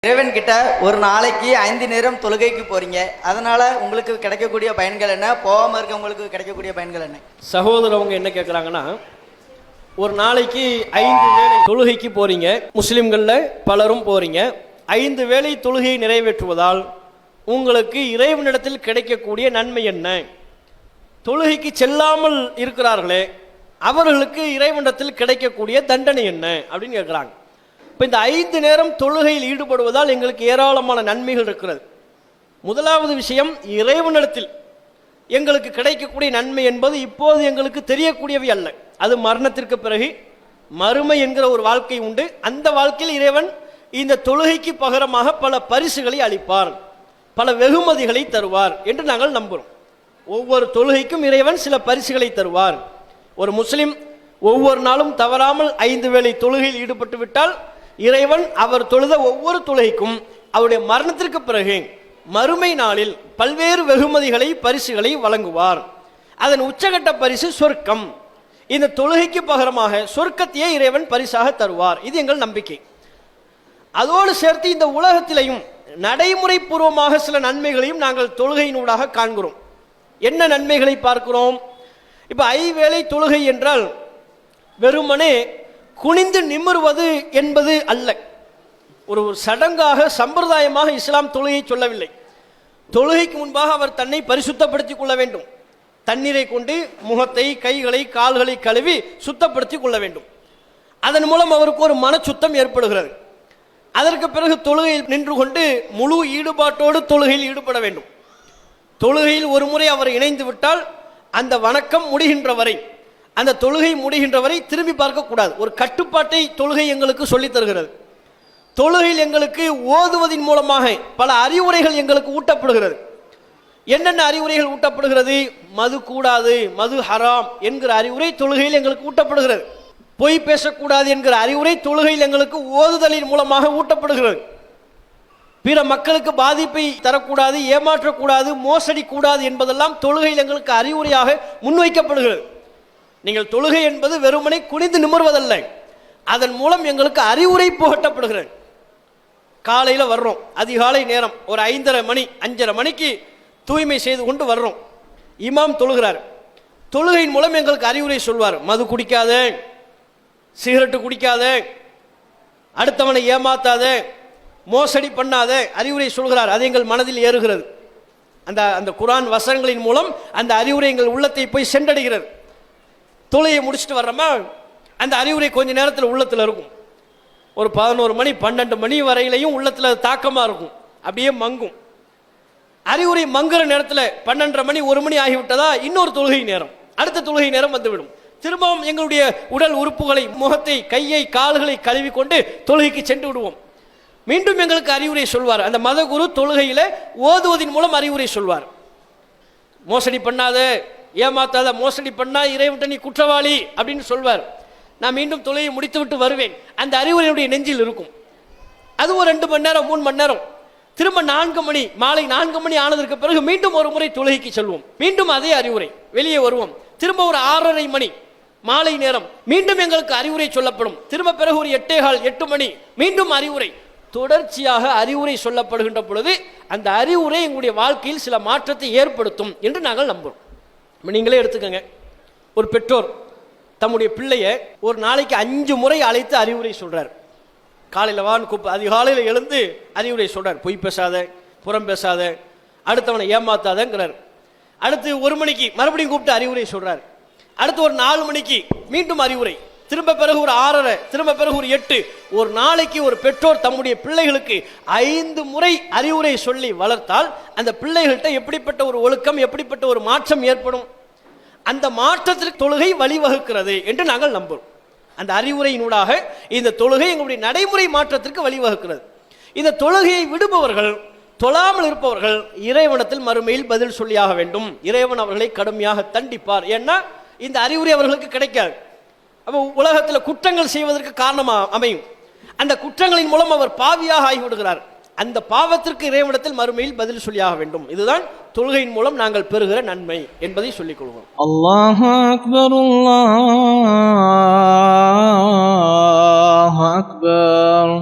இறைவன் கிட்ட ஒரு நாளைக்கு 5 நேரம் தொழுகைக்கு போறீங்க, அதனால உங்களுக்கு கிடைக்கக்கூடிய பயன்கள் என்ன, போகாம இருக்கவங்களுக்கு கிடைக்கக்கூடிய பயன்கள் என்ன? சகோதரவங்க என்ன கேட்குறாங்கன்னா, ஒரு நாளைக்கு 5 வேளை தொழுகைக்கு போறீங்க, முஸ்லிம்கள்ல பலரும் போறீங்க. 5 வேளை தொழுகையை நிறைவேற்றுவதால் உங்களுக்கு இறைவனிடத்தில் கிடைக்கக்கூடிய நன்மை என்ன? தொழுகைக்கு செல்லாமல் இருக்கிறார்களே அவர்களுக்கு இறைவனிடத்தில் கிடைக்கக்கூடிய தண்டனை என்ன அப்படின்னு கேட்குறாங்க. இப்போ இந்த 5 நேரம் தொழுகையில் ஈடுபடுவதால் எங்களுக்கு ஏராளமான நன்மைகள் இருக்கிறது. முதலாவது விஷயம், இறைவனிடத்தில் எங்களுக்கு கிடைக்கக்கூடிய நன்மை என்பது இப்போது எங்களுக்கு தெரியக்கூடியவை அல்ல. அது மரணத்திற்கு பிறகு மறுமை என்கிற ஒரு வாழ்க்கை உண்டு. அந்த வாழ்க்கையில் இறைவன் இந்த தொழுகைக்கு பகரமாக பல பரிசுகளை அளிப்பார், பல வெகுமதிகளை தருவார் என்று நாங்கள் நம்புகிறோம். ஒவ்வொரு தொழுகைக்கும் இறைவன் சில பரிசுகளை தருவார். ஒரு முஸ்லிம் ஒவ்வொரு நாளும் தவறாமல் 5 வேளை தொழுகையில் ஈடுபட்டு விட்டால் இறைவன் அவர் தொழுத ஒவ்வொரு தொழுகைக்கும் அவருடைய மரணத்திற்கு பிறகு மறுமை நாளில் பல்வேறு வெகுமதிகளை பரிசுகளை வழங்குவார். அதன் உச்சகட்ட பரிசு சொர்க்கம். இந்த தொழுகைக்கு பகரமாக சொர்க்கத்தையே இறைவன் பரிசாக தருவார். இது எங்கள் நம்பிக்கை. அதோடு சேர்த்து இந்த உலகத்திலையும் நடைமுறை பூர்வமாக சில நன்மைகளையும் நாங்கள் தொழுகையினூடாக காண்கிறோம். என்ன நன்மைகளை பார்க்கிறோம்? இப்போ 5 வேளை தொழுகை என்றால் வெறுமனே குனிந்து நிமிர்வது என்பது அல்ல. ஒரு சடங்காக சம்பிரதாயமாக இஸ்லாம் தொழுகை சொல்லவில்லை. தொழுகைக்கு முன்பாக அவர் தன்னை பரிசுத்தப்படுத்திக் கொள்ள வேண்டும். தண்ணீரை கொண்டு முகத்தை, கைகளை, கால்களை கழுவி சுத்தப்படுத்திக் கொள்ள வேண்டும். அதன் மூலம் அவருக்கு ஒரு மன சுத்தம் ஏற்படுகிறது. அதற்கு பிறகு தொழுகையில் நின்று கொண்டு முழு ஈடுபாட்டோடு தொழுகையில் ஈடுபட வேண்டும். தொழுகையில் ஒரு முறை அவர் இணைந்து விட்டால் அந்த வணக்கம் முடிகின்ற வரை, அந்த தொழுகை முடிகின்ற வரை திரும்பி பார்க்கக்கூடாது. ஒரு கட்டுப்பாட்டை தொழுகை எங்களுக்கு சொல்லித் தருகிறது. தொழுகையில் எங்களுக்கு ஓதுவதின் மூலமாக பல அறிவுரைகள் எங்களுக்கு ஊட்டப்படுகிறது. என்னென்ன அறிவுரைகள் ஊட்டப்படுகிறது? மது கூடாது, மது ஹராம் என்கிற அறிவுரை தொழுகையில் எங்களுக்கு ஊட்டப்படுகிறது. பொய் பேசக்கூடாது என்கிற அறிவுரை தொழுகையில் எங்களுக்கு ஓதுதலின் மூலமாக ஊட்டப்படுகிறது. பிற மக்களுக்கு பாதிப்பை தரக்கூடாது, ஏமாற்றக்கூடாது, மோசடி கூடாது என்பதெல்லாம் தொழுகையில் எங்களுக்கு அறிவுரையாக முன்வைக்கப்படுகிறது. நீங்கள் தொழுகை என்பது வெறுமனை குனிந்து நிமிர்வதல்ல, அதன் மூலம் எங்களுக்கு அறிவுரை புகட்டப்படுகிறது. காலையில் வர்றோம், அதிகாலை நேரம், ஒரு 5:30 மணி 5:30 மணிக்கு தூய்மை செய்து கொண்டு வர்றோம். இமாம் தொழுகிறார். தொழுகையின் மூலம் எங்களுக்கு அறிவுரை சொல்வார். மது குடிக்காத, சிகரெட்டு குடிக்காத, அடுத்தவனை ஏமாத்தாத, மோசடி பண்ணாத அறிவுரை சொல்கிறார். அது எங்கள் மனதில் ஏறுகிறது. அந்த குர்ஆன் வசனங்களின் மூலம் அந்த அறிவுரை எங்கள் உள்ளத்தை போய் சென்றடைகிறது. தொழுகையை முடிச்சுட்டு வர்றோமா, அந்த அறிவுரை கொஞ்ச நேரத்தில் உள்ளத்தில் இருக்கும். ஒரு 11 மணி 12 மணி வரையிலையும் உள்ளத்தில் தாக்கமாக இருக்கும், அப்படியே மங்கும். அறிவுரை மங்குற நேரத்தில் 12:30 மணி 1 மணி ஆகிவிட்டதா, இன்னொரு தொழுகை நேரம், அடுத்த தொழுகை நேரம் வந்துவிடும். திரும்பவும் எங்களுடைய உடல் உறுப்புகளை, முகத்தை, கையை, கால்களை கழுவி கொண்டு தொழுகைக்கு சென்று விடுவோம். மீண்டும் எங்களுக்கு அறிவுரை சொல்வார். அந்த மதகுரு தொழுகையில் ஓதுவதின் மூலம் அறிவுரை சொல்வார். மோசடி பண்ணாத, ஏமாத்தாத, மோசடி பண்ணா இறைவன்ட்ட நீ குற்றவாளி அப்படின்னு சொல்வார். நான் மீண்டும் தொழுகையை முடித்து விட்டு வருவேன். அந்த அறிவுரையுடைய நெஞ்சில் இருக்கும். அது ஒரு 2 மணி நேரம் 3 மணி நேரம். திரும்ப 4 மணி, மாலை 4 மணி ஆனதற்கு பிறகு மீண்டும் ஒரு முறை தொழுகைக்கு செல்வோம். மீண்டும் அதே அறிவுரை, வெளியே வருவோம். திரும்ப ஒரு 6:30 மணி மாலை நேரம், மீண்டும் எங்களுக்கு அறிவுரை சொல்லப்படும். திரும்ப பிறகு ஒரு 8:15 8 மணி மீண்டும் அறிவுரை. தொடர்ச்சியாக அறிவுரை சொல்லப்படுகின்ற பொழுது அந்த அறிவுரை எங்களுடைய வாழ்க்கையில் சில மாற்றத்தை ஏற்படுத்தும் என்று நாங்கள் நம்புகிறோம். நீங்களே எடுத்துக்கங்க, ஒரு பெற்றோர் தம்முடைய பிள்ளைய ஒரு நாளைக்கு 5 முறை அழைத்து அறிவுரை சொல்றார். காலையில் வான்னு அதிகாலையில் எழுந்து அறிவுரை சொல்றார். பொய் பேசாத, புறம் பேசாத, அடுத்தவனை ஏமாத்தாதங்கிறார். அடுத்து 1 மணிக்கு மறுபடியும் கூப்பிட்டு அறிவுரை சொல்றார். அடுத்து ஒரு 4 மணிக்கு மீண்டும் அறிவுரை. திரும்ப பிறகு ஒரு 6:30, திரும்ப பிறகு ஒரு 8. ஒரு நாளைக்கு ஒரு பெற்றோர் தம்முடைய பிள்ளைகளுக்கு 5 முறை அறிவுரை சொல்லி வளர்த்தால் அந்த பிள்ளைகள்கிட்ட எப்படிப்பட்ட ஒரு ஒழுக்கம், எப்படிப்பட்ட ஒரு மாற்றம் ஏற்படும்? அந்த மாற்றத்திற்கு தொழுகை வழிவகுக்கிறது என்று நாங்கள் நம்புகிறோம். அந்த அறிவுரையினூடாக இந்த தொழுகை எங்களுடைய நடைமுறை மாற்றத்திற்கு வழிவகுக்கிறது. இந்த தொழுகையை விடுபவர்கள், தொழாமல் இருப்பவர்கள் இறைவனத்தில் மறுமையில் பதில் சொல்லியாக வேண்டும். இறைவன் அவர்களை கடுமையாக தண்டிப்பார். ஏன்னா இந்த அறிவுரை அவர்களுக்கு கிடைக்காது. அப்போ உலகத்தில் குற்றங்கள் செய்வதற்கு காரணமாக அமையும். அந்த குற்றங்களின் மூலம் அவர் பாவியாக ஆகிவிடுகிறார். அந்த பாவத்திற்கு இறைவனிடத்தில் மறுமையில் பதில் சொல்லியாக வேண்டும். இதுதான் தொழுகையின் மூலம் நாங்கள் பெறுகிற நன்மை என்பதை சொல்லிக் கொள்வோம். அல்லாஹு அக்பர், அல்லாஹு அக்பர்.